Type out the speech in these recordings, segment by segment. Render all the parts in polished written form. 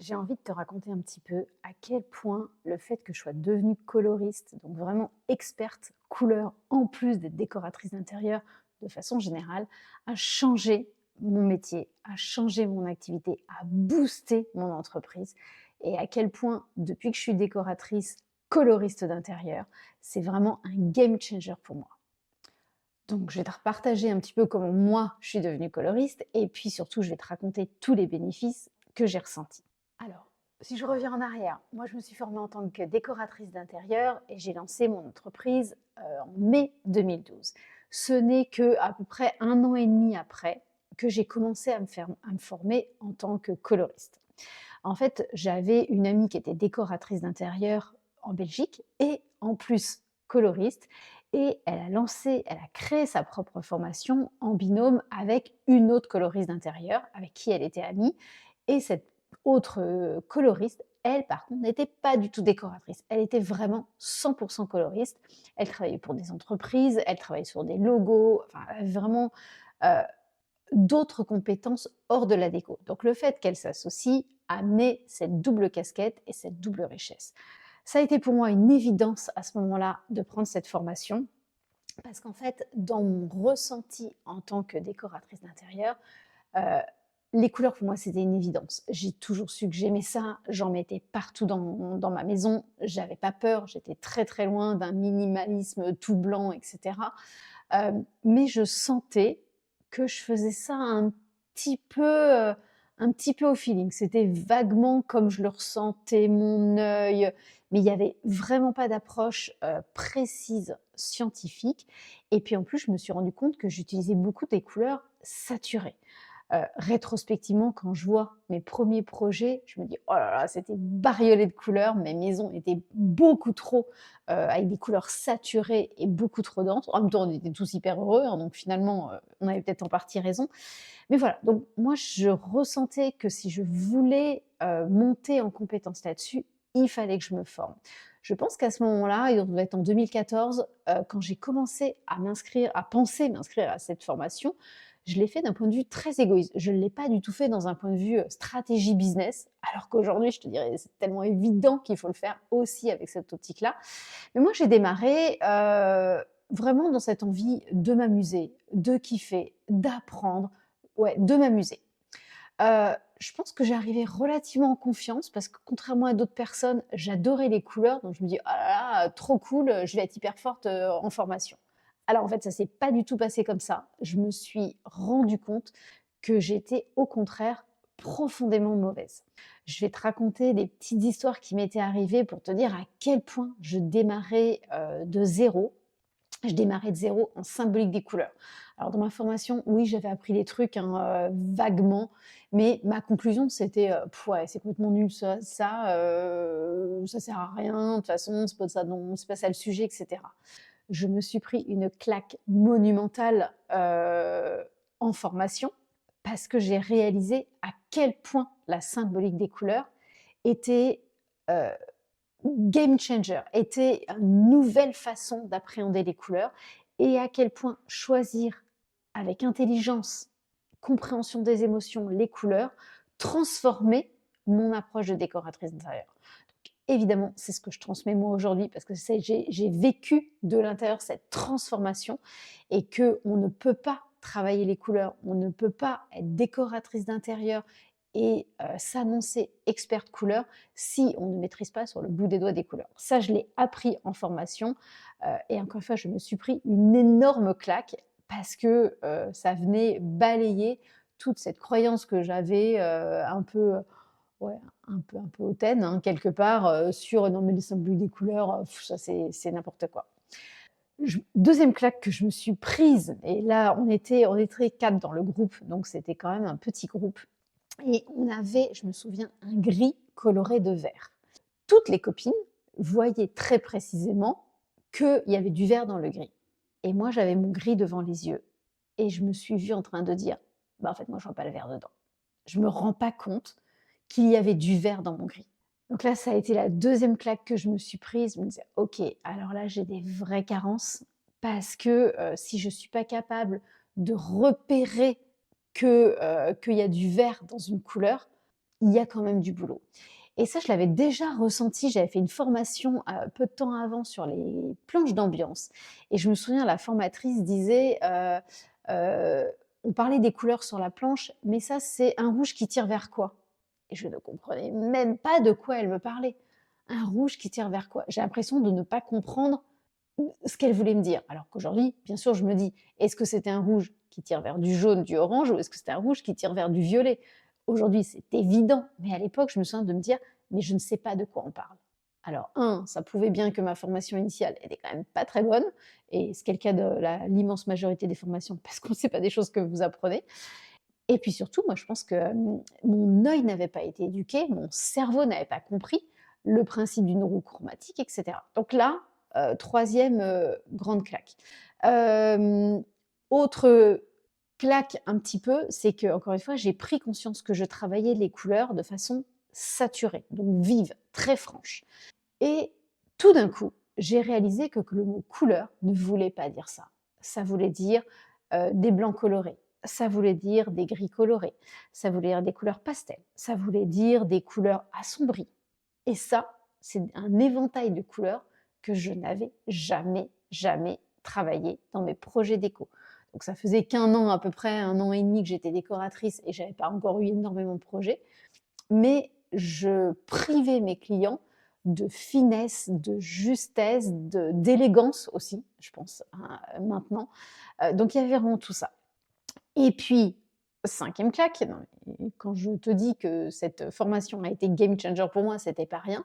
j'ai envie de te raconter un petit peu à quel point le fait que je sois devenue coloriste, donc vraiment experte couleur, en plus d'être décoratrice d'intérieur de façon générale, a changé mon métier, a changé mon activité, a boosté mon entreprise et à quel point depuis que je suis décoratrice coloriste d'intérieur, c'est vraiment un game changer pour moi. Donc, je vais te partager un petit peu comment moi je suis devenue coloriste et puis surtout, je vais te raconter tous les bénéfices que j'ai ressentis. Alors, si je reviens en arrière, moi je me suis formée en tant que décoratrice d'intérieur et j'ai lancé mon entreprise en mai 2012. Ce n'est que à peu près un an et demi après que j'ai commencé à me former en tant que coloriste. En fait, j'avais une amie qui était décoratrice d'intérieur en Belgique et en plus coloriste. Et elle a créé sa propre formation en binôme avec une autre coloriste d'intérieur avec qui elle était amie. Et cette autre coloriste, elle par contre, n'était pas du tout décoratrice. Elle était vraiment 100% coloriste. Elle travaillait pour des entreprises, elle travaillait sur des logos, enfin, elle avait vraiment euh, d'autres compétences hors de la déco. Donc le fait qu'elle s'associe a amené cette double casquette et cette double richesse. Ça a été pour moi une évidence à ce moment-là de prendre cette formation parce qu'en fait, dans mon ressenti en tant que décoratrice d'intérieur, euh, les couleurs pour moi c'était une évidence. J'ai toujours su que j'aimais ça, j'en mettais partout dans ma maison, j'avais pas peur, j'étais très très loin d'un minimalisme tout blanc, etc. Mais je sentais que je faisais ça un petit peu au feeling. C'était vaguement comme je le ressentais, mon œil, mais il n'y avait vraiment pas d'approche précise scientifique. Et puis en plus, je me suis rendu compte que j'utilisais beaucoup des couleurs saturées. Rétrospectivement, quand je vois mes premiers projets, je me dis: «Oh là là, c'était bariolé de couleurs, mes maisons étaient beaucoup trop, avec des couleurs saturées et beaucoup trop denses». En même temps, on était tous hyper heureux, hein, donc finalement, on avait peut-être en partie raison. Mais voilà, donc moi, je ressentais que si je voulais, monter en compétence là-dessus, il fallait que je me forme. Je pense qu'à ce moment-là, il devait être en 2014, quand j'ai commencé à penser m'inscrire à cette formation, je l'ai fait d'un point de vue très égoïste. Je ne l'ai pas du tout fait dans un point de vue, stratégie business, alors qu'aujourd'hui, je te dirais, c'est tellement évident qu'il faut le faire aussi avec cette optique-là. Mais moi, j'ai démarré, vraiment dans cette envie de m'amuser, de kiffer, d'apprendre, ouais, de m'amuser. Je pense que j'arrivais relativement en confiance parce que contrairement à d'autres personnes, j'adorais les couleurs, donc je me dis: «Ah là là, trop cool, je vais être hyper forte, en formation». Alors en fait, ça s'est pas du tout passé comme ça. Je me suis rendu compte que j'étais au contraire profondément mauvaise. Je vais te raconter des petites histoires qui m'étaient arrivées pour te dire à quel point je démarrais, de zéro. Je démarrais de zéro en symbolique des couleurs. Alors dans ma formation, oui, j'avais appris des trucs, hein, vaguement, mais ma conclusion c'était, «Ouais, c'est complètement nul ça sert à rien, de toute façon, c'est pas ça le sujet» et cetera. Je me suis pris une claque monumentale, en formation parce que j'ai réalisé à quel point la symbolique des couleurs était, heu game changer, était une nouvelle façon d'appréhender les couleurs et à quel point choisir avec intelligence, compréhension des émotions, les couleurs, transformer mon approche de décoratrice d'intérieur. Donc, évidemment, c'est ce que je transmets moi aujourd'hui parce que j'ai vécu de l'intérieur cette transformation et que on ne peut pas travailler les couleurs, on ne peut pas être décoratrice d'intérieur et s'annoncer experte couleur si on ne maîtrise pas sur le bout des doigts des couleurs. Ça, je l'ai appris en formation et encore une fois, je me suis pris une énorme claque parce que ça venait balayer toute cette croyance que j'avais un peu, ouais, un peu hautaine, hein, quelque part, sur non mais les symboles des couleurs, ça c'est n'importe quoi. 2e claque que je me suis prise et là on était 4 dans le groupe, donc c'était quand même un petit groupe et on avait, je me souviens, un gris coloré de vert. Toutes les copines voyaient très précisément qu'il y avait du vert dans le gris. Et moi, j'avais mon gris devant les yeux et je me suis vue en train de dire: «Bah, en fait, moi, je vois pas le vert dedans. Je me rends pas compte qu'il y avait du vert dans mon gris». Donc là, ça a été la 2e claque que je me suis prise. Je me disais: «OK, alors là, j'ai des vraies carences parce que, si je suis pas capable de repérer qu'il y a du vert dans une couleur, il y a quand même du boulot. Et ça, je l'avais déjà ressenti. J'avais fait une formation peu de temps avant sur les planches d'ambiance. Et je me souviens, la formatrice disait, on parlait des couleurs sur la planche, mais ça, c'est un rouge qui tire vers quoi? Et je ne comprenais même pas de quoi elle me parlait. Un rouge qui tire vers quoi? J'ai l'impression de ne pas comprendre ce qu'elle voulait me dire. Alors qu'aujourd'hui, bien sûr, je me dis, est-ce que c'était un rouge qui tire vers du jaune, du orange, ou est-ce que c'était un rouge qui tire vers du violet? Aujourd'hui, c'est évident, mais à l'époque, je me souviens de me dire, mais je ne sais pas de quoi on parle. Alors, ça prouvait bien que ma formation initiale était quand même pas très bonne, et ce qui est le cas de l'immense majorité des formations, parce qu'on ne sait pas des choses que vous apprenez. Et puis surtout, moi, je pense que mon œil n'avait pas été éduqué, mon cerveau n'avait pas compris le principe d'une roue chromatique, etc. Donc là, troisième grande claque. Euh, Autre claque un petit peu, c'est que, encore une fois, j'ai pris conscience que je travaillais les couleurs de façon saturée, donc vive, très franche. Et tout d'un coup, j'ai réalisé que le mot couleur ne voulait pas dire ça. Ça voulait dire des blancs colorés, ça voulait dire des gris colorés, ça voulait dire des couleurs pastel, ça voulait dire des couleurs assombries. Et ça, c'est un éventail de couleurs que je n'avais jamais, jamais travaillé dans mes projets déco. Donc ça faisait qu'un an à peu près, un an et demi que j'étais décoratrice et j'avais pas encore eu énormément de projets. Mais je privais mes clients de finesse, de justesse, d'élégance aussi, je pense, hein, maintenant. Donc il y avait vraiment tout ça. Et puis, cinquième claque, quand je te dis que cette formation a été game changer pour moi, c'était pas rien.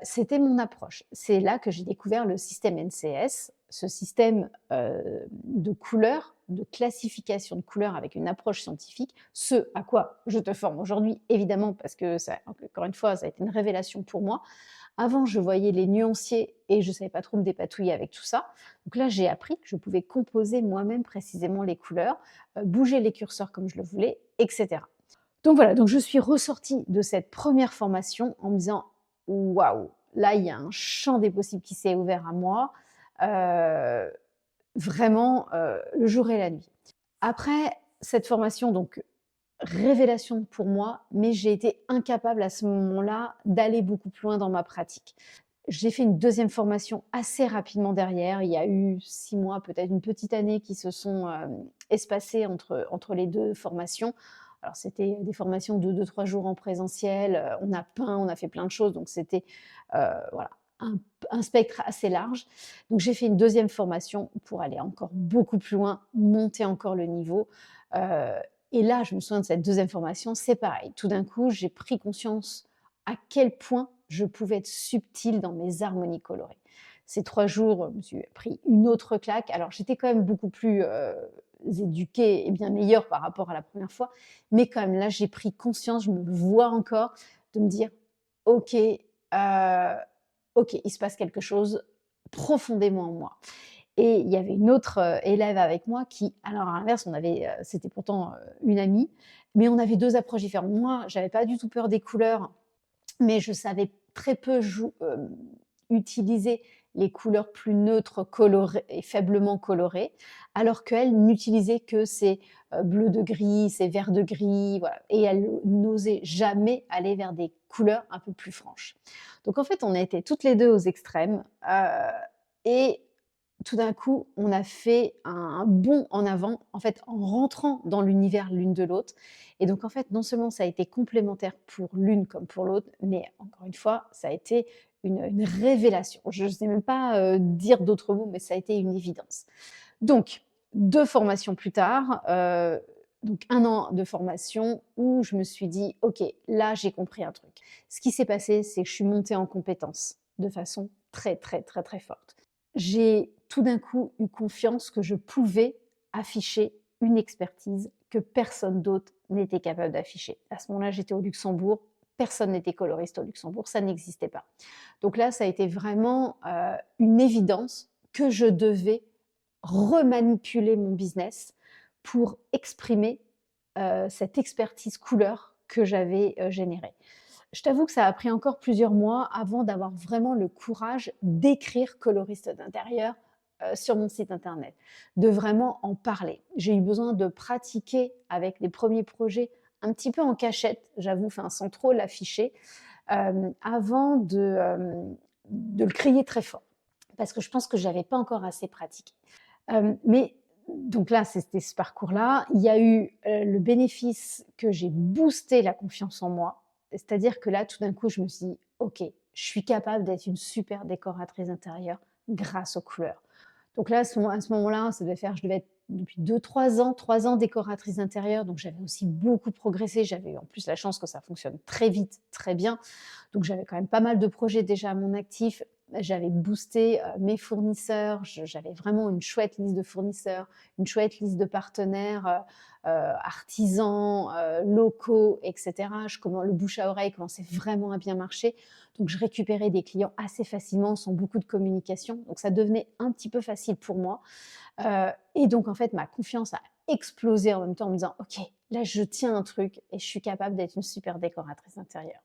C'était mon approche. C'est là que j'ai découvert le système NCS, ce système de couleurs, de classification de couleurs avec une approche scientifique, ce à quoi je te forme aujourd'hui, évidemment, parce que ça, encore une fois, ça a été une révélation pour moi. Avant, je voyais les nuanciers et je ne savais pas trop me dépatouiller avec tout ça. Donc là, j'ai appris que je pouvais composer moi-même précisément les couleurs, bouger les curseurs comme je le voulais, etc. Donc voilà, donc je suis ressortie de cette première formation en me disant: «Waouh, là, il y a un champ des possibles qui s'est ouvert à moi, heu, vraiment, le jour et la nuit». Après cette formation, donc révélation pour moi, mais j'ai été incapable à ce moment-là d'aller beaucoup plus loin dans ma pratique. J'ai fait une deuxième formation assez rapidement derrière. Il y a eu 6 mois, peut-être une petite année qui se sont, espacées entre les 2 formations. Alors c'était des formations de 2-3 jours en présentiel, on a peint, on a fait plein de choses, donc c'était, voilà, un spectre assez large. Donc j'ai fait une deuxième formation pour aller encore beaucoup plus loin, monter encore le niveau, heu et là, je me souviens de cette deuxième formation, c'est pareil. Tout d'un coup, j'ai pris conscience à quel point je pouvais être subtile dans mes harmonies colorées. Ces 3 jours, je me suis pris une autre claque. Alors j'étais quand même beaucoup plus, éduquée et bien meilleure par rapport à la première fois, mais quand même là, j'ai pris conscience, je me vois encore, de me dire: «OK, OK, il se passe quelque chose profondément en moi». Et il y avait une autre, élève avec moi qui, alors à l'inverse, on avait, c'était pourtant, une amie, mais on avait 2 approches différentes. Moi, j'avais pas du tout peur des couleurs, mais je savais très peu utiliser les couleurs plus neutres, colorées et faiblement colorées, alors qu'elle n'utilisait que ces, bleus de gris, ces verts de gris, voilà, et elle n'osait jamais aller vers des couleurs un peu plus franches. Donc en fait, on a été toutes les 2 aux extrêmes, et tout d'un coup, on a fait un bond en avant, en fait, en rentrant dans l'univers l'une de l'autre. Et donc, en fait, non seulement ça a été complémentaire pour l'une comme pour l'autre, mais encore une fois, ça a été une révélation. Je ne sais même pas dire d'autres mots, mais ça a été une évidence. Donc, 2 formations plus tard, donc 1 an de formation où je me suis dit: «OK, là, j'ai compris un truc». Ce qui s'est passé, c'est que je suis montée en compétence de façon très, très, très, très forte. J'ai tout d'un coup eu confiance que je pouvais afficher une expertise que personne d'autre n'était capable d'afficher. À ce moment-là, j'étais au Luxembourg, personne n'était coloriste au Luxembourg, ça n'existait pas. Donc là, ça a été vraiment, une évidence que je devais remanipuler mon business pour exprimer, cette expertise couleur que j'avais, générée. Je t'avoue que ça a pris encore plusieurs mois avant d'avoir vraiment le courage d'écrire coloriste d'intérieur, sur mon site internet, de vraiment en parler. J'ai eu besoin de pratiquer avec les premiers projets un petit peu en cachette, j'avoue, enfin, sans trop l'afficher, avant de le crier très fort. Parce que je pense que j'avais pas encore assez pratiqué. Mais donc là, c'était ce parcours-là. Il y a eu, le bénéfice que j'ai boosté la confiance en moi. C'est-à-dire que là, tout d'un coup, je me suis dit: «OK, je suis capable d'être une super décoratrice d'intérieur grâce aux couleurs». Donc là, à ce moment-là, je devais être depuis 2-3 ans, 3 ans décoratrice d'intérieur, donc j'avais aussi beaucoup progressé. J'avais eu en plus la chance que ça fonctionne très vite, très bien. Donc j'avais quand même pas mal de projets déjà à mon actif. J'avais boosté, mes fournisseurs, j'avais vraiment une chouette liste de fournisseurs, une chouette liste de partenaires, artisans, locaux et cetera. Le bouche à oreille commençait vraiment à bien marcher. Donc je récupérais des clients assez facilement, sans beaucoup de communication. Donc ça devenait un petit peu facile pour moi. Et donc en fait, ma confiance a explosé en même temps en me disant: «OK, là je tiens un truc et je suis capable d'être une super décoratrice d'intérieur».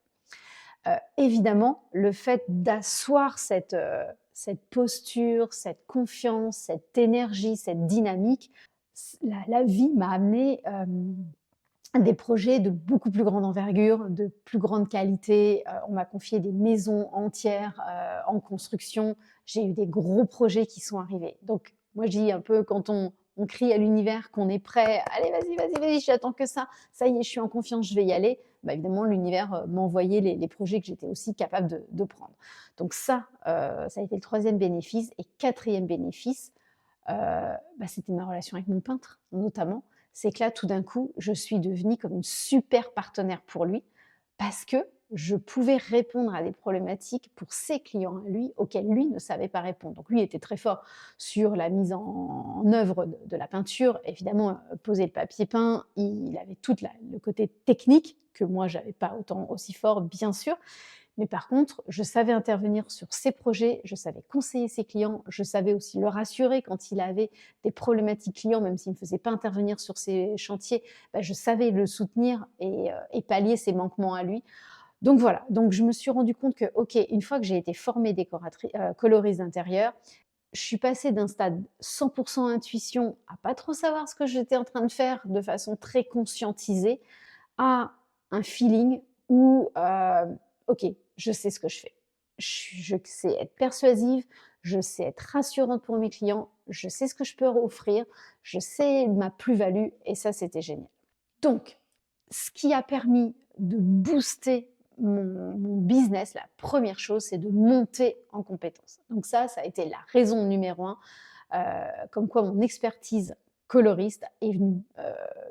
Évidemment, le fait d'asseoir cette posture, cette confiance, cette énergie, cette dynamique, la vie m'a amené des projets de beaucoup plus grande envergure, de plus grande qualité. On m'a confié des maisons entières en construction. J'ai eu des gros projets qui sont arrivés. Donc, moi, je dis un peu quand on crie à l'univers qu'on est prêt, allez, vas-y, vas-y, vas-y, j'attends que ça y est, je suis en confiance, je vais y aller. Bah, évidemment, l'univers m'envoyait les projets que j'étais aussi capable de prendre. Donc, ça a été le troisième bénéfice. Et quatrième bénéfice, c'était ma relation avec mon peintre, notamment. C'est que là, tout d'un coup, je suis devenue comme une super partenaire pour lui parce que je pouvais répondre à des problématiques pour ses clients à lui, auxquels lui ne savait pas répondre. Donc lui était très fort sur la mise en œuvre de la peinture. Évidemment, poser le papier peint, il avait tout le côté technique que moi, j'avais pas autant aussi fort, bien sûr. Mais par contre, je savais intervenir sur ses projets, je savais conseiller ses clients, je savais aussi le rassurer quand il avait des problématiques clients, même s'il ne me faisait pas intervenir sur ses chantiers, je savais le soutenir et pallier ses manquements à lui. Donc voilà, donc je me suis rendu compte que, OK, une fois que j'ai été formée coloriste d'intérieur, je suis passée d'un stade 100 intuition à pas trop savoir ce que j'étais en train de faire de façon très conscientisée, à un feeling où, OK, je sais ce que je fais. Je sais être persuasive, je sais être rassurante pour mes clients, je sais ce que je peux offrir, je sais ma plus-value et ça, c'était génial. Donc, ce qui a permis de booster mon business, la première chose, c'est de monter en compétences. Donc ça a été la raison numéro 1, comme quoi mon expertise coloriste est venue,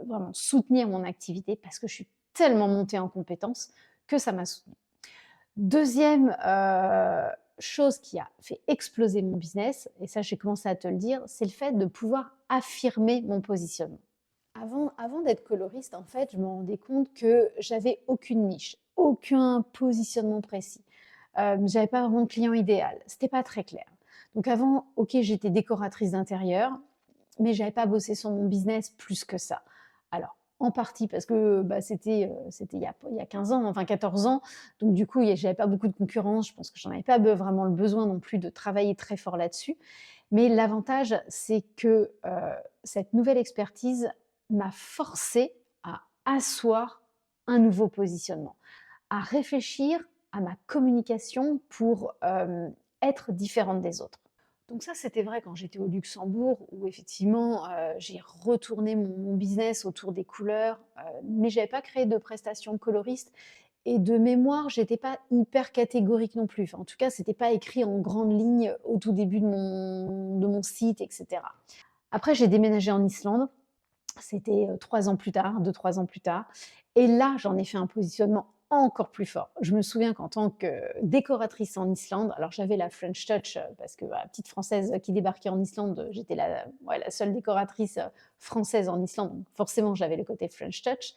vraiment soutenir mon activité parce que je suis tellement montée en compétences que ça m'a soutenue. Deuxième chose qui a fait exploser mon business, et ça j'ai commencé à te le dire, c'est le fait de pouvoir affirmer mon positionnement. Avant d'être coloriste, en fait, je me rendais compte que j'avais aucune niche, aucun positionnement précis. J'avais pas vraiment de client idéal, c'était pas très clair. Donc avant, OK, j'étais décoratrice d'intérieur, mais j'avais pas bossé sur mon business plus que ça. Alors, en partie parce que, c'était il y a 15 ans, enfin 14 ans, donc du coup, j'avais pas beaucoup de concurrence. Je pense que j'en avais pas vraiment le besoin non plus de travailler très fort là-dessus. Mais l'avantage, c'est que, cette nouvelle expertise m'a forcée à asseoir un nouveau positionnement, à réfléchir à ma communication pour, être différente des autres. Donc ça, c'était vrai quand j'étais au Luxembourg où effectivement, j'ai retourné mon business autour des couleurs, mais j'avais pas créé de prestations coloristes et de mémoire, j'étais pas hyper catégorique non plus. Enfin, en tout cas, c'était pas écrit en grandes lignes au tout début de mon site et cetera. Après, j'ai déménagé en Islande. C'était, 3 ans plus tard, 2-3 ans plus tard, et là, j'en ai fait un positionnement encore plus fort. Je me souviens qu'en tant que décoratrice en Islande, alors j'avais la French touch, parce que, petite Française qui débarquait en Islande, j'étais la seule décoratrice, française en Islande, donc forcément j'avais le côté French touch.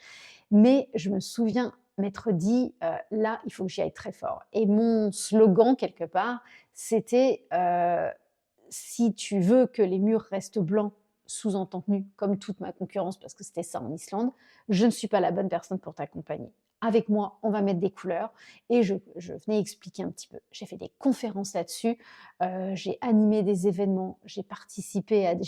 Mais je me souviens m'être dit: «Là, il faut que j'y aille très fort», et mon slogan quelque part, c'était, «Si tu veux que les murs restent blancs», sous-entendu, comme toute ma concurrence, parce que c'était ça en Islande, je ne suis pas la bonne personne pour t'accompagner. avec moi, on va mettre des couleurs et je venais expliquer un petit peu. J'ai fait des conférences là-dessus, j'ai animé des événements, j'ai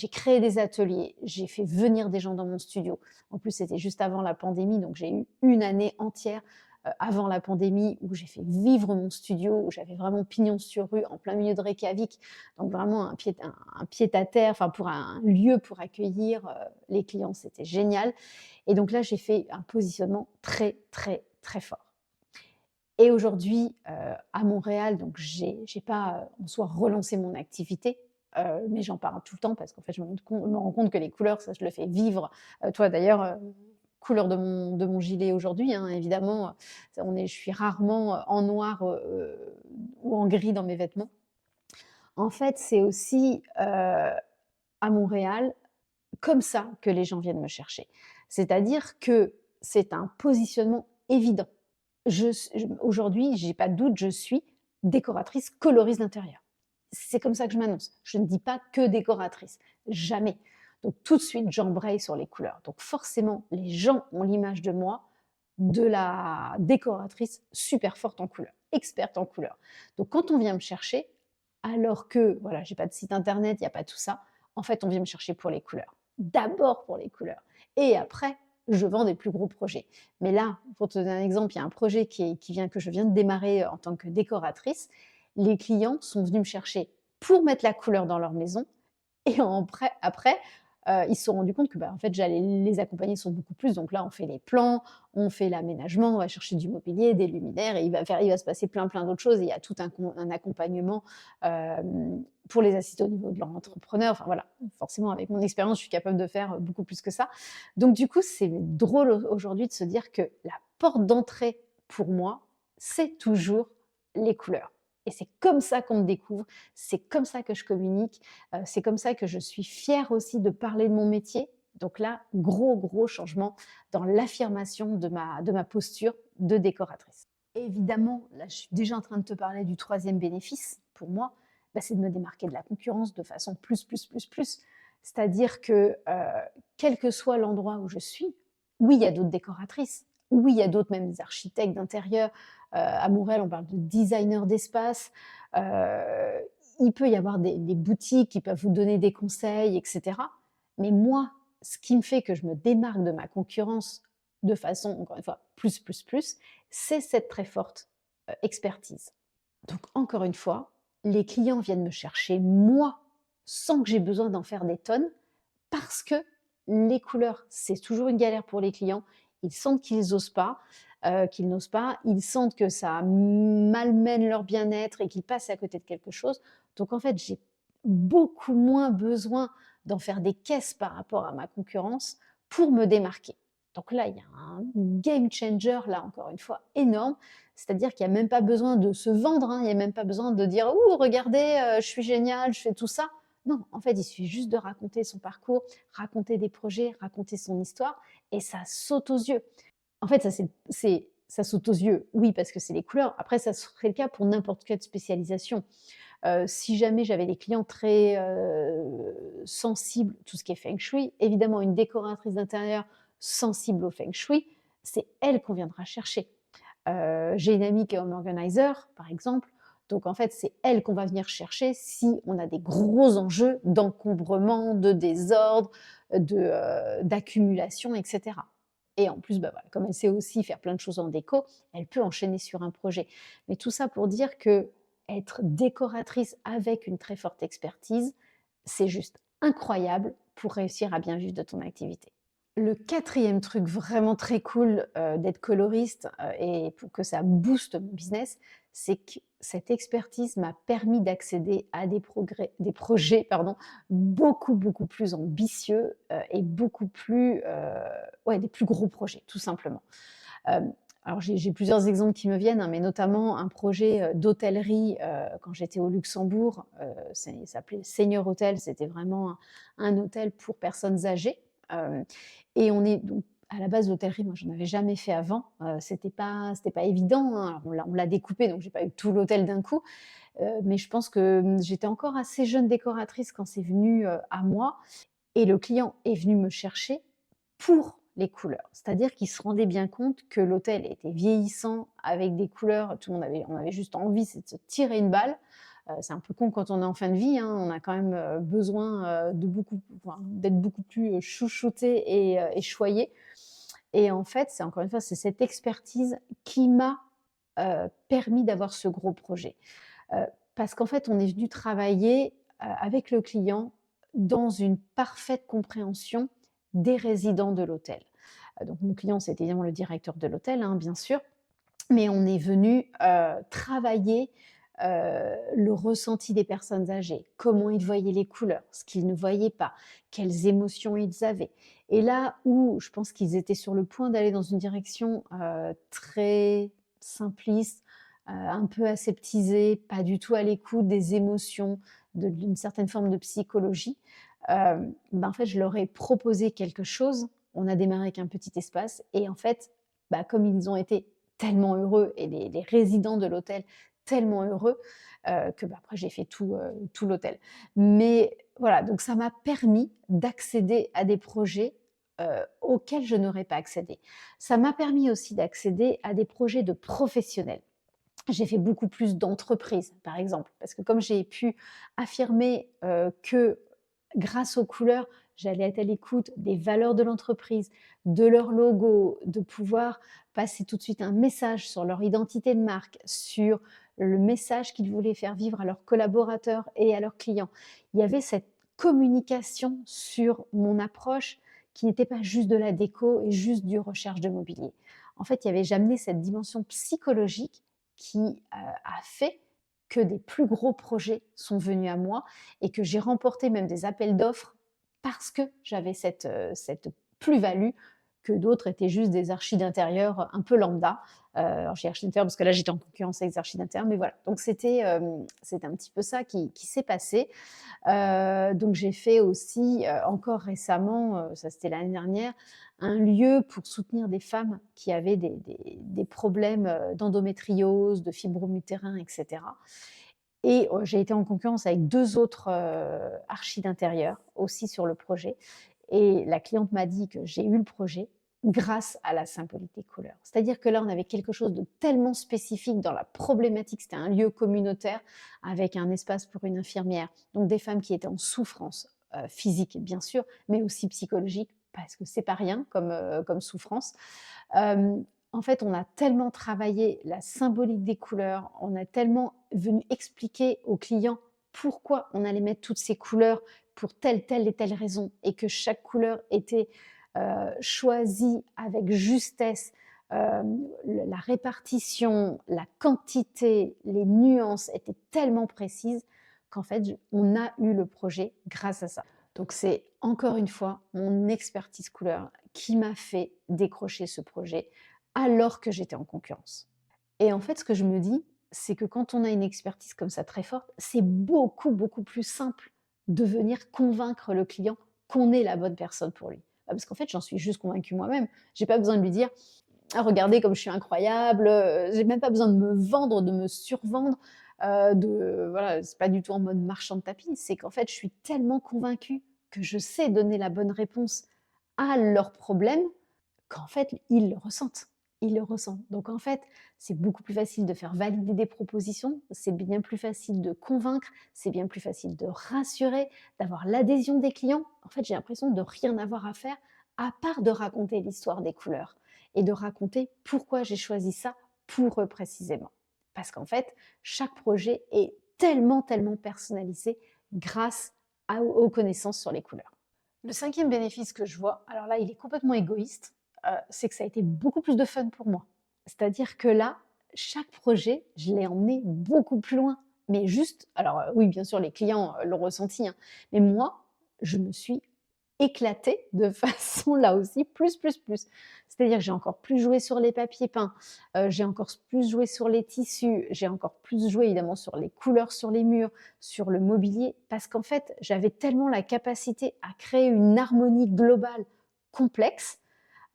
créé des ateliers, j'ai fait venir des gens dans mon studio. En plus, c'était juste avant la pandémie, donc j'ai eu une année entière, avant la pandémie où j'ai fait vivre mon studio, où j'avais vraiment pignon sur rue en plein milieu de Reykjavik. Donc vraiment un pied-à-terre, enfin pour un lieu pour accueillir, les clients, c'était génial. Et donc là, j'ai fait un positionnement très, très, très fort. Et aujourd'hui, à Montréal, donc j'ai pas, en soi relancé mon activité, mais j'en parle tout le temps parce qu'en fait, je me rends compte que les couleurs, ça je le fais vivre. Toi d'ailleurs, couleur de mon gilet aujourd'hui, hein, évidemment, je suis rarement, en noir, ou en gris dans mes vêtements. En fait, c'est aussi, à Montréal, comme ça que les gens viennent me chercher. C'est-à-dire que c'est un positionnement évident. Aujourd'hui, j'ai pas de doute, je suis décoratrice coloriste d'intérieur. C'est comme ça que je m'annonce. Je ne dis pas que décoratrice, jamais. Donc tout de suite, j'embraye sur les couleurs. Donc forcément, les gens ont l'image de moi de la décoratrice super forte en couleurs, experte en couleurs. Donc quand on vient me chercher, alors que voilà, j'ai pas de site internet, il y a pas tout ça, en fait, on vient me chercher pour les couleurs. D'abord pour les couleurs et après, je vends des plus gros projets. Mais là, pour te donner un exemple, il y a un projet que je viens de démarrer en tant que décoratrice. Les clients sont venus me chercher pour mettre la couleur dans leur maison et après, ils se sont rendus compte que, bah, en fait, j'allais les accompagner sur beaucoup plus. Donc là, on fait les plans, on fait l'aménagement, on va chercher du mobilier, des luminaires et il va se passer plein, plein d'autres choses et il y a tout un accompagnement, pour les assister au niveau de leur entrepreneur. Enfin voilà, forcément avec mon expérience, je suis capable de faire, beaucoup plus que ça. Donc du coup, c'est drôle aujourd'hui de se dire que la porte d'entrée pour moi, c'est toujours les couleurs et c'est comme ça qu'on me découvre, c'est comme ça que je communique, c'est comme ça que je suis fière aussi de parler de mon métier. Donc là, gros, gros changement dans l'affirmation de ma posture de décoratrice. Évidemment, là, je suis déjà en train de te parler du troisième bénéfice pour moi, bah, c'est de me démarquer de la concurrence de façon plus, plus, plus, plus. C'est-à-dire que, quel que soit l'endroit où je suis, oui, il y a d'autres décoratrices, oui, il y a d'autres même des architectes d'intérieur. À Montréal, on parle de designers d'espace. Heu, il peut y avoir des boutiques qui peuvent vous donner des conseils et cetera. Mais moi, ce qui me fait que je me démarque de ma concurrence de façon, encore une fois, plus, plus, plus, c'est cette très forte, expertise. Donc encore une fois, les clients viennent me chercher, moi, sans que j'ai besoin d'en faire des tonnes, parce que les couleurs, c'est toujours une galère pour les clients. Ils sentent qu'ils osent pas, qu'ils n'osent pas. Ils sentent que ça malmène leur bien-être et qu'ils passent à côté de quelque chose. Donc en fait, j'ai beaucoup moins besoin d'en faire des caisses par rapport à ma concurrence pour me démarquer. Donc là, il y a un game changer, là, encore une fois, énorme. C'est-à-dire qu'il n'y a même pas besoin de se vendre, hein. Il n'y a même pas besoin de dire: «Ouh, regardez, je suis génial, je fais tout ça». Non, en fait, il suffit juste de raconter son parcours, raconter des projets, raconter son histoire et ça saute aux yeux. En fait, ça saute aux yeux, oui, parce que c'est les couleurs. Après, ça serait le cas pour n'importe quelle spécialisation. Si jamais j'avais des clients très, sensibles, tout ce qui est feng shui, évidemment une décoratrice d'intérieur sensible au feng shui, c'est elle qu'on viendra chercher. J'ai une amie qui est home organizer, par exemple, donc en fait, c'est elle qu'on va venir chercher si on a des gros enjeux d'encombrement, de désordre, d'accumulation et cetera. Et en plus, bah, voilà, comme elle sait aussi faire plein de choses en déco, elle peut enchaîner sur un projet. Mais tout ça pour dire que être décoratrice avec une très forte expertise, c'est juste incroyable pour réussir à bien vivre de ton activité. Le quatrième truc vraiment très cool, d'être coloriste, et pour que ça booste mon business, c'est que cette expertise m'a permis d'accéder à des projets, pardon, beaucoup, beaucoup plus ambitieux, et beaucoup plus, ouais, des plus gros projets, tout simplement. Hem, alors j'ai plusieurs exemples qui me viennent, hein, mais notamment un projet, d'hôtellerie, quand j'étais au Luxembourg, il s'appelait Senior Hotel. C'était vraiment un hôtel pour personnes âgées, hem et on est donc à la base, l'hôtellerie, moi, j'en avais jamais fait avant, c'était pas évident, hein. Alors on l'a découpé, donc j'ai pas eu tout l'hôtel d'un coup, mais je pense que, j'étais encore assez jeune décoratrice quand c'est venu, à moi et le client est venu me chercher pour les couleurs. C'est-à-dire qu'ils se rendaient bien compte que l'hôtel était vieillissant avec des couleurs, on avait juste envie, c'est de se tirer une balle. C'est un peu con quand on est en fin de vie, hein, on a quand même besoin d'être beaucoup plus chouchouté et choyé. Et en fait, c'est encore une fois, c'est cette expertise qui m'a permis d'avoir ce gros projet. Heu, Parce qu'en fait, on est venu travailler, avec le client dans une parfaite compréhension des résidents de l'hôtel. Donc mon client, c'était évidemment le directeur de l'hôtel, hein, bien sûr, mais on est venu, travailler, le ressenti des personnes âgées, comment ils voyaient les couleurs, ce qu'ils ne voyaient pas, quelles émotions ils avaient. Et là où je pense qu'ils étaient sur le point d'aller dans une direction, très simpliste, un peu aseptisée, pas du tout à l'écoute des émotions, d'une certaine forme de psychologie, en fait, je leur ai proposé quelque chose. On a démarré avec un petit espace et en fait, comme ils ont été tellement heureux et les résidents de l'hôtel tellement heureux, après j'ai fait tout l'hôtel. Mais voilà, donc ça m'a permis d'accéder à des projets, auxquels je n'aurais pas accédé. Ça m'a permis aussi d'accéder à des projets de professionnels. J'ai fait beaucoup plus d'entreprises, par exemple, parce que comme j'ai pu affirmer, que grâce aux couleurs, j'allais être à l'écoute des valeurs de l'entreprise, de leur logo, de pouvoir passer tout de suite un message sur leur identité de marque, sur le message qu'ils voulaient faire vivre à leurs collaborateurs et à leurs clients. Il y avait cette communication sur mon approche qui n'était pas juste de la déco et juste du recherche de mobilier. En fait, j'amenais cette dimension psychologique qui, a fait que des plus gros projets sont venus à moi et que j'ai remporté même des appels d'offres parce que j'avais cette plus-value que d'autres étaient juste des archis d'intérieur un peu lambda. Alors j'ai archi d'intérieur parce que là j'étais en concurrence avec les archis d'intérieur, mais voilà. Donc c'était un petit peu ça qui s'est passé. Donc j'ai fait aussi, encore récemment, ça c'était l'année dernière, un lieu pour soutenir des femmes qui avaient des problèmes, d'endométriose, de fibromes utérins et cetera. Et j'ai été en concurrence avec 2 autres, archis d'intérieur, aussi sur le projet. Et la cliente m'a dit que j'ai eu le projet grâce à la symbolique des couleurs. C'est-à-dire que là, on avait quelque chose de tellement spécifique dans la problématique. C'était un lieu communautaire avec un espace pour une infirmière. Donc des femmes qui étaient en souffrance, physique bien sûr, mais aussi psychologique, parce que c'est pas rien comme souffrance. En fait, on a tellement travaillé la symbolique des couleurs, on a tellement venu expliquer aux clients pourquoi on allait mettre toutes ces couleurs pour telle et telle raison et que chaque couleur était, choisie avec justesse, la répartition, la quantité, les nuances étaient tellement précises qu'en fait, on a eu le projet grâce à ça. Donc c'est encore une fois mon expertise couleur qui m'a fait décrocher ce projet alors que j'étais en concurrence. Et en fait, ce que je me dis, c'est que quand on a une expertise comme ça très forte, c'est beaucoup plus simple de venir convaincre le client qu'on est la bonne personne pour lui. Parce qu'en fait, j'en suis juste convaincue moi-même. J'ai pas besoin de lui dire: «Ah regardez comme je suis incroyable», j'ai même pas besoin de me vendre, de me survendre, voilà, c'est pas du tout en mode marchand de tapis. C'est qu'en fait, je suis tellement convaincue que je sais donner la bonne réponse à leurs problèmes qu'en fait, ils le ressentent. Ils le ressentent. Donc en fait, c'est beaucoup plus facile de faire valider des propositions, c'est bien plus facile de convaincre, c'est bien plus facile de rassurer, d'avoir l'adhésion des clients. En fait, j'ai l'impression de rien avoir à faire à part de raconter l'histoire des couleurs et de raconter pourquoi j'ai choisi ça pour eux précisément. Parce qu'en fait, chaque projet est tellement personnalisé grâce aux connaissances sur les couleurs. Le cinquième bénéfice que je vois, alors là, il est complètement égoïste, c'est que ça a été beaucoup plus de fun pour moi. C'est-à-dire que là, chaque projet, je l'ai emmené beaucoup plus loin. Mais juste, alors oui, bien sûr, les clients l'ont ressenti, hein, mais moi, je me suis éclatée de façon là aussi plus. C'est-à-dire que j'ai encore plus joué sur les papiers peints, j'ai encore plus joué sur les tissus, j'ai encore plus joué évidemment sur les couleurs sur les murs, sur le mobilier, parce qu'en fait, j'avais tellement la capacité à créer une harmonie globale complexe.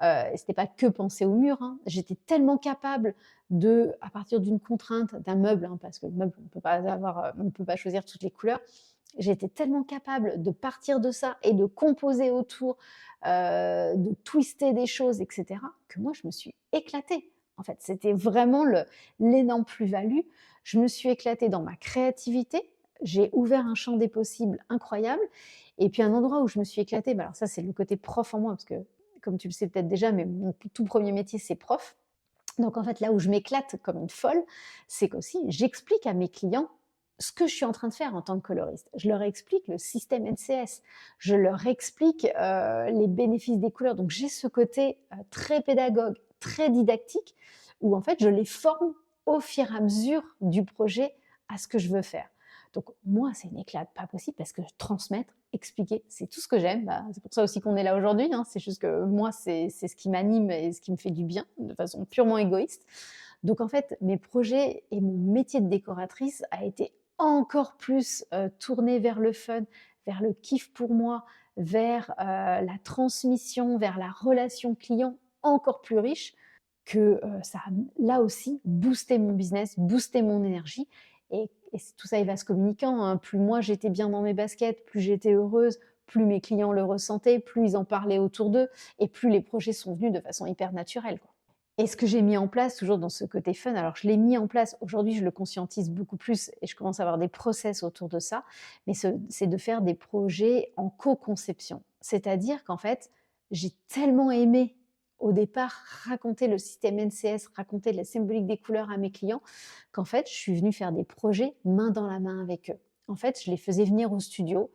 Et c'était pas que penser au mur, hein. J'étais tellement capable de, à partir d'une contrainte d'un meuble, hein, parce que le meuble, on peut pas choisir toutes les couleurs, J'étais tellement capable de partir de ça et de composer autour, de twister des choses, et cetera, que moi, je me suis éclatée. En fait, c'était vraiment l'énorme plus-value. Je me suis éclatée dans ma créativité. J'ai ouvert un champ des possibles incroyable. Et puis un endroit où je me suis éclatée, bah alors ça, c'est le côté prof en moi, parce que comme tu le sais peut-être déjà, mais mon tout premier métier, c'est prof. Donc en fait, là où je m'éclate comme une folle, c'est qu'aussi j'explique à mes clients ce que je suis en train de faire en tant que coloriste. Je leur explique le système NCS, je leur explique les bénéfices des couleurs. Donc j'ai ce côté très pédagogue, très didactique, où en fait je les forme au fur et à mesure du projet à ce que je veux faire. Donc moi, c'est une éclate pas possible parce que transmettre, expliquer, c'est tout ce que j'aime. Bah, c'est pour ça aussi qu'on est là aujourd'hui, hein. C'est juste que moi, c'est ce qui m'anime et ce qui me fait du bien, de façon purement égoïste. Donc en fait, mes projets et mon métier de décoratrice a été encore plus tourné vers le fun, vers le kiff pour moi, vers la transmission, vers la relation client encore plus riche, que ça a là aussi boosté mon business, boosté mon énergie. Et tout ça est vase communicant, hein. Plus moi j'étais bien dans mes baskets, plus j'étais heureuse, plus mes clients le ressentaient, plus ils en parlaient autour d'eux, et plus les projets sont venus de façon hyper naturelle, quoi. Et ce que j'ai mis en place, toujours dans ce côté fun, alors je l'ai mis en place, aujourd'hui je le conscientise beaucoup plus et je commence à avoir des process autour de ça, mais c'est de faire des projets en co-conception. C'est-à-dire qu'en fait, j'ai tellement aimé au départ raconter le système NCS, raconter la symbolique des couleurs à mes clients, qu'en fait je suis venue faire des projets main dans la main avec eux. En fait, je les faisais venir au studio,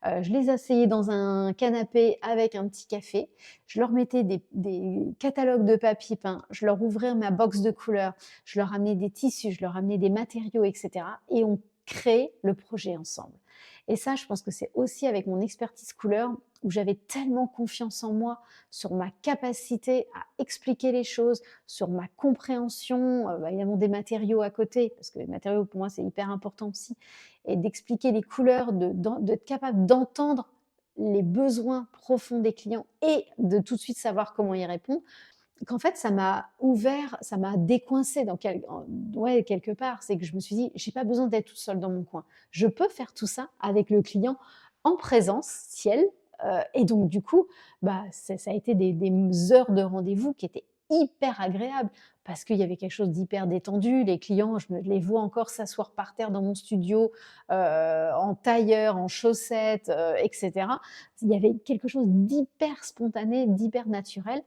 je les asseyais dans un canapé avec un petit café, je leur mettais des catalogues de papier peint, je leur ouvrais ma box de couleurs, je leur amenais des tissus, je leur amenais des matériaux, et cetera, et on crée le projet ensemble. Et ça, je pense que c'est aussi avec mon expertise couleur où j'avais tellement confiance en moi, sur ma capacité à expliquer les choses, sur ma compréhension, évidemment des matériaux à côté, parce que les matériaux pour moi c'est hyper important aussi, et d'expliquer les couleurs, d'être capable d'entendre les besoins profonds des clients et de tout de suite savoir comment y répondre, qu'en fait ça m'a ouvert, ça m'a décoincée ouais, quelque part. C'est que je me suis dit: «J'ai pas besoin d'être toute seule dans mon coin. Je peux faire tout ça avec le client en présentiel», et donc du coup, bah, ça a été des heures de rendez-vous qui étaient hyper agréables parce qu'il y avait quelque chose d'hyper détendu. Les clients, je les vois encore s'asseoir par terre dans mon studio, en tailleur, en chaussettes, et cetera. Il y avait quelque chose d'hyper spontané, d'hyper naturel,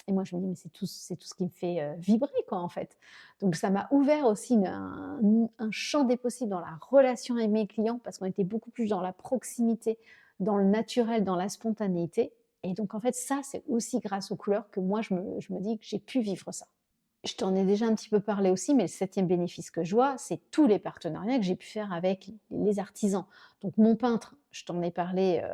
et moi, je me dis: «Mais c'est tout ce qui me fait, vibrer, quoi, en fait». Donc ça m'a ouvert aussi un champ des possibles dans la relation avec mes clients parce qu'on était beaucoup plus dans la proximité, dans le naturel, dans la spontanéité, et donc en fait, ça, c'est aussi grâce aux couleurs que moi, je me dis que j'ai pu vivre ça. Je t'en ai déjà un petit peu parlé aussi, mais le 7e bénéfice que je vois, c'est tous les partenariats que j'ai pu faire avec les artisans. Donc mon peintre, je t'en ai parlé,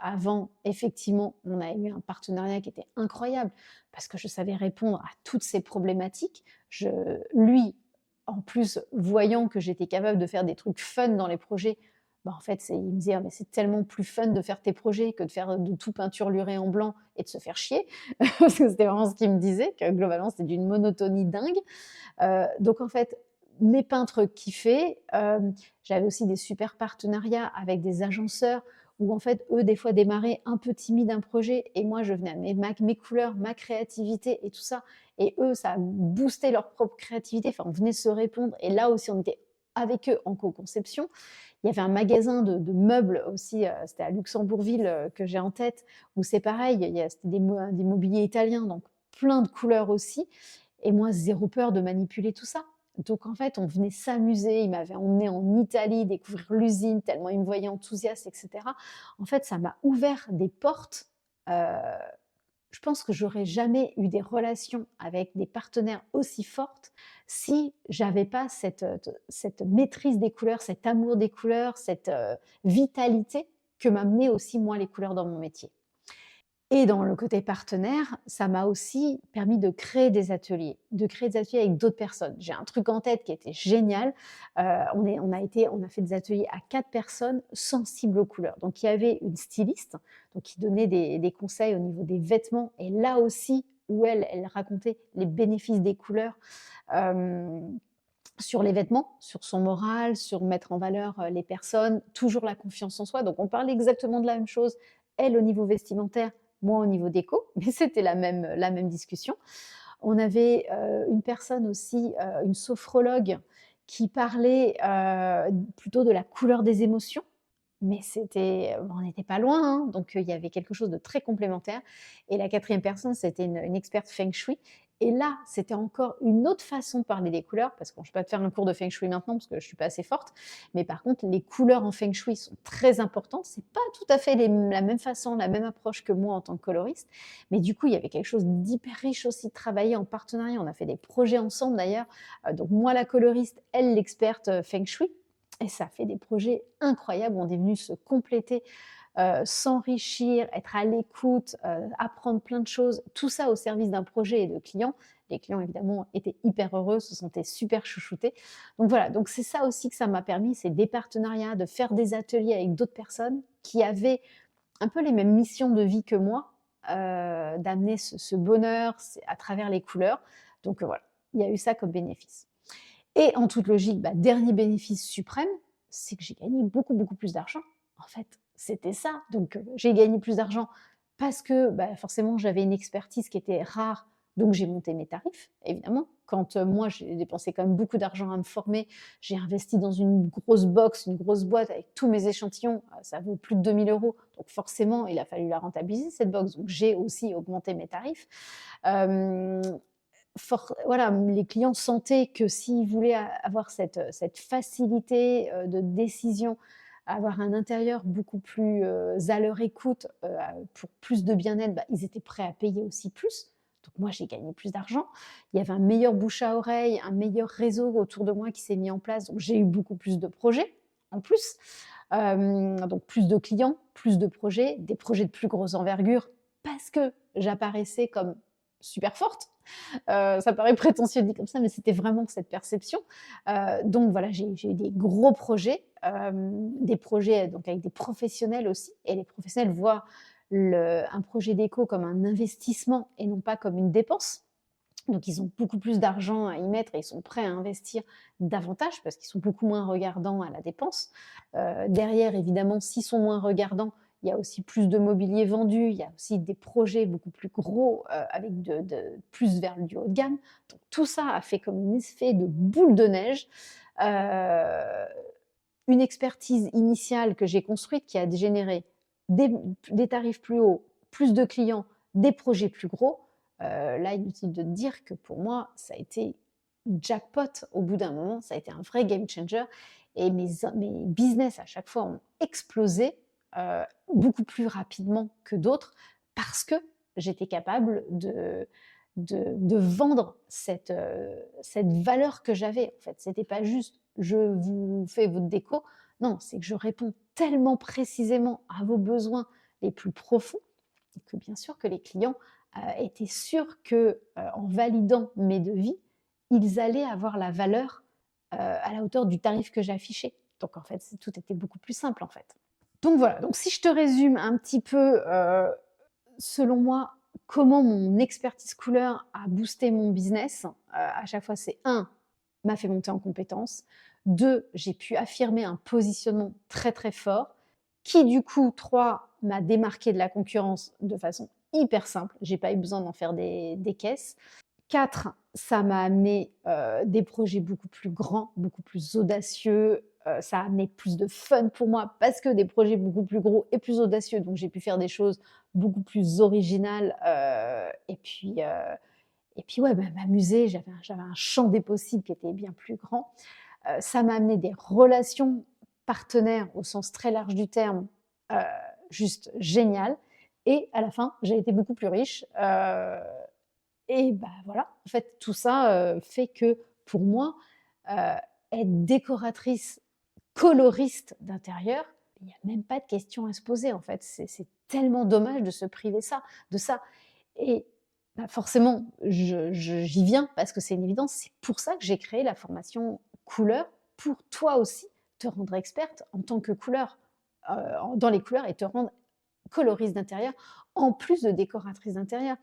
avant, effectivement, on a eu un partenariat qui était incroyable parce que je savais répondre à toutes ces problématiques. Lui, en plus, voyant que j'étais capable de faire des trucs fun dans les projets, bah, en fait, il me disait: «Ah mais c'est tellement plus fun de faire tes projets que de faire de tout peinturlurer en blanc et de se faire chier». Parce que c'était vraiment ce qu'il me disait, que globalement, c'était d'une monotonie dingue. Donc en fait, mes peintres kiffaient. J'avais aussi des super partenariats avec des agenceurs où en fait, eux, des fois, démarraient un peu timides un projet et moi, je venais avec mes couleurs, ma créativité et tout ça. Et eux, ça a boosté leur propre créativité. Enfin, on venait se répondre. Et là aussi, on était avec eux en co-conception. Il y avait un magasin de meubles aussi, c'était à Luxembourgville, que j'ai en tête, où c'est pareil, c'était des mobiliers italiens, donc plein de couleurs aussi. Et moi, zéro peur de manipuler tout ça. Donc en fait, on venait s'amuser, il m'avait emmené en Italie, découvrir l'usine, tellement il me voyait enthousiaste, et cetera. En fait, ça m'a ouvert des portes. Je pense que j'aurais jamais eu des relations avec des partenaires aussi fortes si j'avais pas cette maîtrise des couleurs, cet amour des couleurs, cette, vitalité que m'amenaient aussi moi les couleurs dans mon métier. Et dans le côté partenaire, ça m'a aussi permis de créer des ateliers avec d'autres personnes. J'ai un truc en tête qui était génial. On a fait des ateliers à 4 personnes sensibles aux couleurs. Donc il y avait une styliste, donc qui donnait des conseils au niveau des vêtements, et là aussi où elle racontait les bénéfices des couleurs. Hem sur les vêtements, sur son moral, sur mettre en valeur les personnes, toujours la confiance en soi. Donc on parlait exactement de la même chose, elle au niveau vestimentaire, moi au niveau déco, mais c'était la même discussion. On avait une personne aussi, une sophrologue qui parlait plutôt de la couleur des émotions. Mais on n'était pas loin, hein, donc il y avait quelque chose de très complémentaire et la quatrième personne, c'était une experte feng shui et là, c'était encore une autre façon de parler des couleurs parce que bon, je ne vais pas te faire un cours de feng shui maintenant parce que je ne suis pas assez forte, mais par contre, les couleurs en feng shui sont très importantes. C'est pas tout à fait la même façon, la même approche que moi en tant que coloriste, mais du coup, il y avait quelque chose d'hyper riche aussi de travailler en partenariat. On a fait des projets ensemble d'ailleurs, donc moi la coloriste, elle l'experte, feng shui et ça fait des projets incroyables où on est venu se compléter, s'enrichir, être à l'écoute, apprendre plein de choses, tout ça au service d'un projet et de clients. Les clients évidemment étaient hyper heureux, se sentaient super chouchoutés. Donc voilà, donc c'est ça aussi que ça m'a permis, c'est des partenariats, de faire des ateliers avec d'autres personnes qui avaient un peu les mêmes missions de vie que moi, d'amener ce bonheur à travers les couleurs. Donc voilà, il y a eu ça comme bénéfice. Et en toute logique, bah, dernier bénéfice suprême, c'est que j'ai gagné beaucoup, beaucoup plus d'argent. En fait, c'était ça. Donc, j'ai gagné plus d'argent parce que, bah, forcément, j'avais une expertise qui était rare, donc j'ai monté mes tarifs, évidemment. Quand, moi, j'ai dépensé quand même beaucoup d'argent à me former, j'ai investi dans une grosse box, une grosse boîte avec tous mes échantillons, ça vaut plus de 2 000 €. Donc forcément, il a fallu la rentabiliser cette box, donc j'ai aussi augmenté mes tarifs. Hem voilà, les clients sentaient que s'ils voulaient avoir cette facilité de décision, avoir un intérieur beaucoup plus à leur écoute, pour plus de bien-être, bah, ils étaient prêts à payer aussi plus. Donc moi, j'ai gagné plus d'argent. Il y avait un meilleur bouche à oreille, un meilleur réseau autour de moi qui s'est mis en place. Donc j'ai eu beaucoup plus de projets en plus. Donc plus de clients, plus de projets, des projets de plus grosse envergure parce que j'apparaissais comme super forte. Ça paraît prétentieux dit comme ça, mais c'était vraiment cette perception. Donc voilà, j'ai eu des gros projets, des projets donc avec des professionnels aussi et les professionnels voient un projet déco comme un investissement et non pas comme une dépense. Donc ils ont beaucoup plus d'argent à y mettre et ils sont prêts à investir davantage parce qu'ils sont beaucoup moins regardants à la dépense. Derrière, évidemment, s'ils sont moins regardants, il y a aussi plus de mobilier vendu, il y a aussi des projets beaucoup plus gros avec plus vers du haut de gamme. Donc tout ça a fait comme un effet de boule de neige. Euh, une expertise initiale que j'ai construite qui a généré des tarifs plus hauts, plus de clients, des projets plus gros. Là, inutile de te dire que pour moi, ça a été jackpot au bout d'un moment, ça a été un vrai game changer et mes business à chaque fois ont explosé beaucoup plus rapidement que d'autres parce que j'étais capable de vendre cette valeur que j'avais. En fait, c'était pas juste je vous fais votre déco. Non, c'est que je réponds tellement précisément à vos besoins les plus profonds que bien sûr que les clients étaient sûrs que en validant mes devis, ils allaient avoir la valeur à la hauteur du tarif que j'affichais. Donc en fait, tout était beaucoup plus simple en fait. Donc voilà, donc si je te résume un petit peu, selon moi, comment mon expertise couleur a boosté mon business, à chaque fois, c'est un m'a fait monter en compétences, 2 j'ai pu affirmer un positionnement très, très fort, qui du coup, 3 m'a démarqué de la concurrence de façon hyper simple. J'ai pas eu besoin d'en faire des caisses. 4, ça m'a amené, des projets beaucoup plus grands, beaucoup plus audacieux, ça a amené plus de fun pour moi parce que des projets beaucoup plus gros et plus audacieux, donc j'ai pu faire des choses beaucoup plus originales, et puis ouais, bah, m'amuser, j'avais un champ des possibles qui était bien plus grand. Ça m'a amené des relations partenaires au sens très large du terme, heu, juste géniales et à la fin, j'ai été beaucoup plus riche, et bah, voilà, en fait, tout ça, fait que pour moi, heu, être décoratrice, coloriste d'intérieur, il n'y a même pas de question à se poser, en fait. C'est tellement dommage de se priver de ça et bah, forcément, j'y viens parce que c'est une évidence. C'est pour ça que j'ai créé la formation couleur, pour toi aussi te rendre experte en tant que couleur, dans les couleurs et te rendre coloriste d'intérieur, en plus de décoratrice d'intérieur.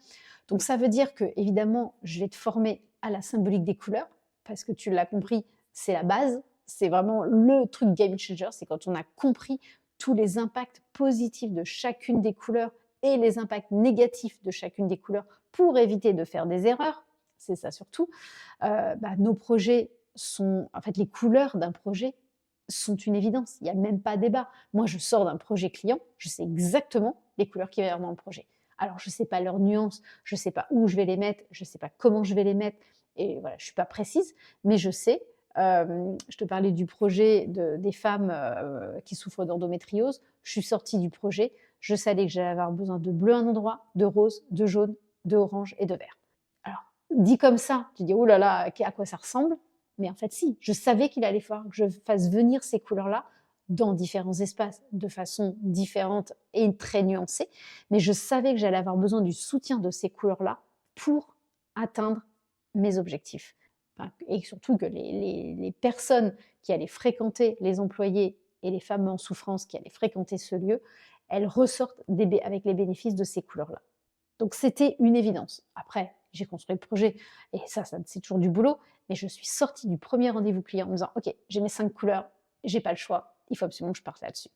Donc ça veut dire que évidemment, je vais te former à la symbolique des couleurs, parce que tu l'as compris, c'est la base, c'est vraiment le truc game changer, c'est quand on a compris tous les impacts positifs de chacune des couleurs et les impacts négatifs de chacune des couleurs pour éviter de faire des erreurs, c'est ça surtout. Nos projets sont, en fait, les couleurs d'un projet sont une évidence, il n'y a même pas débat. Moi, je sors d'un projet client, je sais exactement les couleurs qu'il va y avoir dans le projet. Alors, je ne sais pas leurs nuances, je ne sais pas où je vais les mettre, je ne sais pas comment je vais les mettre, et voilà, je ne suis pas précise, mais je sais. Je te parlais du projet des femmes qui souffrent d'endométriose. Je suis sortie du projet, je savais que j'allais avoir besoin de bleu à un endroit, de rose, de jaune, de orange et de vert. Alors, dit comme ça, tu dis, oh là là, à quoi ça ressemble? Mais en fait, si, je savais qu'il allait falloir que je fasse venir ces couleurs-là dans différents espaces, de façon différente et très nuancée, mais je savais que j'allais avoir besoin du soutien de ces couleurs-là pour atteindre mes objectifs. Et surtout que les personnes qui allaient fréquenter, les employés et les femmes en souffrance qui allaient fréquenter ce lieu, elles ressortent avec les bénéfices de ces couleurs-là. Donc c'était une évidence. Après, j'ai construit le projet et ça c'est toujours du boulot, mais je suis sortie du premier rendez-vous client en me disant: «OK, j'ai mes 5 couleurs, j'ai pas le choix, il faut absolument que je parte là-dessus».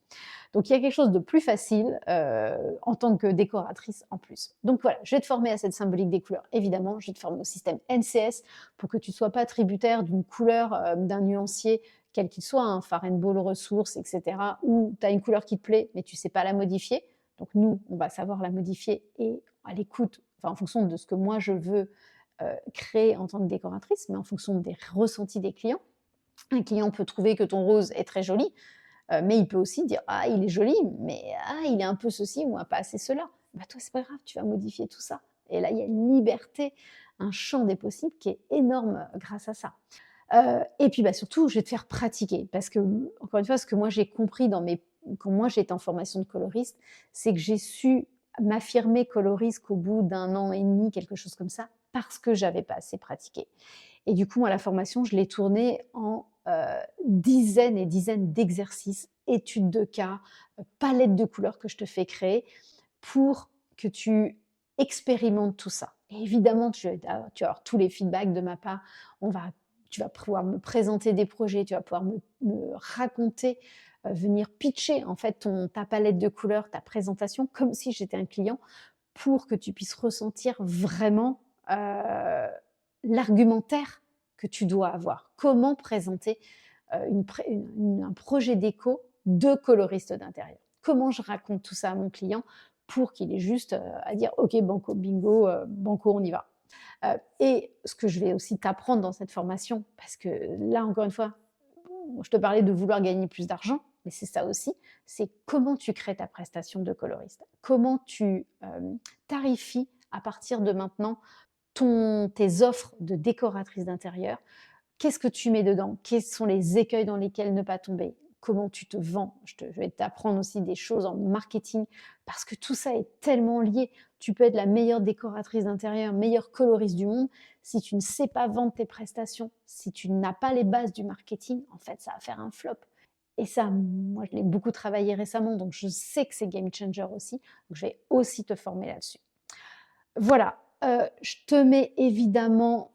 Donc il y a quelque chose de plus facile, en tant que décoratrice en plus. Donc voilà, je vais te former à cette symbolique des couleurs, évidemment, je vais te former au système NCS pour que tu ne sois pas tributaire d'une couleur, d'un nuancier, quel qu'il soit, hein, Farnball, Ressources et cetera, où tu as une couleur qui te plaît, mais tu ne sais pas la modifier. Donc nous, on va savoir la modifier et à l'écoute, enfin en fonction de ce que moi je veux, créer en tant que décoratrice, mais en fonction des ressentis des clients. Un client peut trouver que ton rose est très joli, mais il peut aussi dire: «Ah, il est joli, mais ah, il est un peu ceci ou pas assez cela». Bah, toi, c'est pas grave, tu vas modifier tout ça et là, il y a une liberté, un champ des possibles qui est énorme, grâce à ça. Et puis, surtout, je vais te faire pratiquer parce que, encore une fois, ce que moi j'ai compris quand moi j'étais en formation de coloriste, c'est que j'ai su m'affirmer coloriste qu'au bout d'1 an et demi, quelque chose comme ça, parce que j'avais pas assez pratiqué. Et du coup, moi, la formation, je l'ai tournée en dizaines et dizaines d'exercices, études de cas, palette de couleurs que je te fais créer pour que tu expérimentes tout ça. Et évidemment, tu vas avoir tous les feedbacks de ma part. Tu vas pouvoir me présenter des projets, tu vas pouvoir me raconter, venir pitcher en fait ta palette de couleurs, ta présentation, comme si j'étais un client, pour que tu puisses ressentir vraiment l'argumentaire que tu dois avoir. Comment présenter un projet déco de coloriste d'intérieur. Comment je raconte tout ça à mon client pour qu'il ait juste à dire OK, banco, bingo, banco, on y va. Et ce que je vais aussi t'apprendre dans cette formation, parce que là, encore une fois, je te parlais de vouloir gagner plus d'argent, mais c'est ça aussi, c'est comment tu crées ta prestation de coloriste. Comment tu tarifies à partir de maintenant tes offres de décoratrice d'intérieur. Qu'est-ce que tu mets dedans? Quels sont les écueils dans lesquels ne pas tomber? Comment tu te vends? Je vais t'apprendre aussi des choses en marketing parce que tout ça est tellement lié. Tu peux être la meilleure décoratrice d'intérieur, meilleure coloriste du monde. Si tu ne sais pas vendre tes prestations, si tu n'as pas les bases du marketing, en fait, ça va faire un flop. Et ça, moi, je l'ai beaucoup travaillé récemment, donc je sais que c'est game changer aussi. Donc, je vais aussi te former là-dessus. Voilà, je te mets évidemment,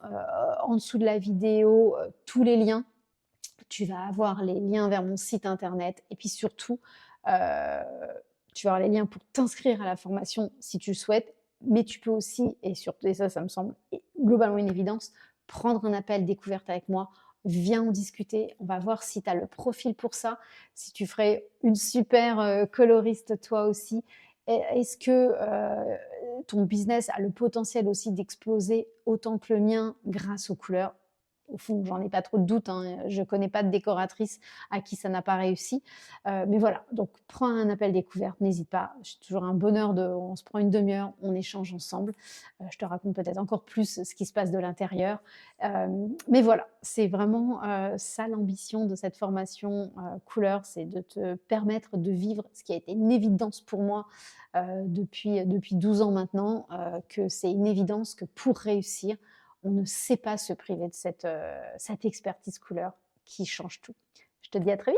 en dessous de la vidéo, tous les liens. Tu vas avoir les liens vers mon site internet et puis surtout, tu vas avoir les liens pour t'inscrire à la formation si tu le souhaites. Mais tu peux aussi et surtout et ça me semble globalement une évidence, prendre un appel découverte avec moi. Viens en discuter, on va voir si tu as le profil pour ça, si tu ferais une super, coloriste toi aussi. Est-ce que, ton business a le potentiel aussi d'exploser autant que le mien grâce aux couleurs? Au fond, j'en ai pas trop de doute, hein, je connais pas de décoratrice à qui ça n'a pas réussi. Mais voilà, donc prends un appel découverte, n'hésite pas. C'est toujours un bonheur on se prend une demi-heure, on échange ensemble. Je te raconte peut-être encore plus ce qui se passe de l'intérieur. Mais voilà, c'est vraiment, ça l'ambition de cette formation, couleurs, c'est de te permettre de vivre ce qui a été une évidence pour moi, depuis 12 ans maintenant, que c'est une évidence que pour réussir, on ne sait pas se priver de cette expertise couleur qui change tout. Je te dis à très vite.